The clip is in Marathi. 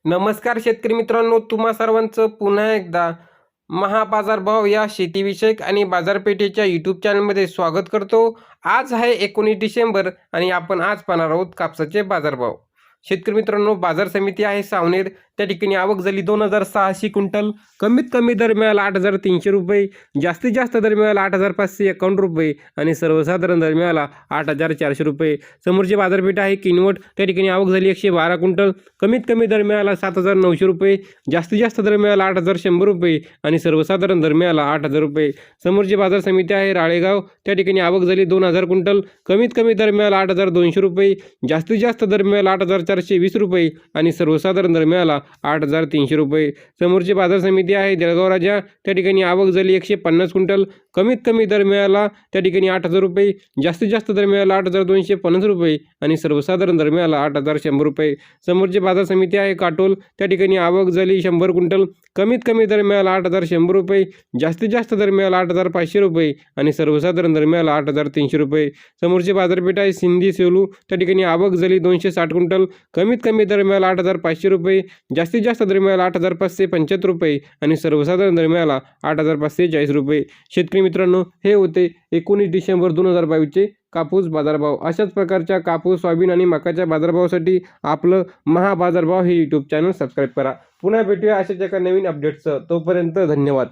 नमस्कार शेतकरी मित्रांनो, तुम्हा सर्वांचं पुन्हा एकदा महाबाजारभाव या शेतीविषयक आणि बाजारपेठेच्या यूट्यूब चॅनलमध्ये स्वागत करतो. आज आहे 19 डिसेंबर आणि आपण आज पाहणार आहोत कापसाचे बाजारभाव. शेतकरी मित्रांनो, बाजार समिती आहे सावनेर, त्या ठिकाणी आवक झाली 2600 क्विंटल. कमीत कमी दर मिळाला 8300 रुपये, जास्तीत जास्त दर मिळाला 8551 रुपये आणि सर्वसाधारण दर मिळाला 8400 रुपये. समोरची बाजारपेठ आहे किनवट, त्या ठिकाणी आवक झाली 112 क्विंटल. कमीत कमी दर मिळाला 7900 रुपये, जास्तीत जास्त दर मिळाला 8100 रुपये आणि सर्वसाधारण दर मिळाला 8000 रुपये. समोरची बाजार समिती आहे राळेगाव, त्या ठिकाणी आवक झाली 2000 क्विंटल. कमीत कमी दर मिळाला 8200 रुपये, जास्तीत जास्त दर मिळाला 8420 रुपये आणि सर्वसाधारण दर मिळाला 8300 रुपये. समोरची बाजार समिती आहे जळगाव राजा, त्या ठिकाणी आवक झाली 150 क्विंटल. कमीत कमी दर मिळाला त्या ठिकाणी 8000 रुपये, जास्तीत जास्त दर मिळाला 8250 रुपये आणि सर्वसाधारण दर मिळाला 8100 रुपये. समोरची बाजार समिती आहे काटोल, त्या ठिकाणी आवक झाली 100 क्विंटल. कमीत कमी दर मिळाला 8100 रुपये, जास्तीत जास्त दर मिळाला 8500 रुपये आणि सर्वसाधारण दर मिळाला 8300 रुपये. समोरची बाजारपेठ आहे सिंधी सेलू, त्या ठिकाणी आवक झाली 260 क्विंटल. कमीत कमी दर मिळाला 8500 रुपये, जास्तीत जास्त दर मिळाला 8575 रुपये आणि सर्वसाधारण दर मिळाला 8540 रुपये. शेतकरी मित्रांनो, हे होते 19 डिसेंबर 2022चे कापूस बाजारभाव. अशाच प्रकारच्या कापूस, सोयाबीन आणि मकाच्या बाजारभावासाठी आपलं महाबाजारभाव हे यूट्यूब चॅनल सबस्क्राईब करा. पुन्हा भेटूया अशाच एका नवीन अपडेट्सचं. तोपर्यंत धन्यवाद.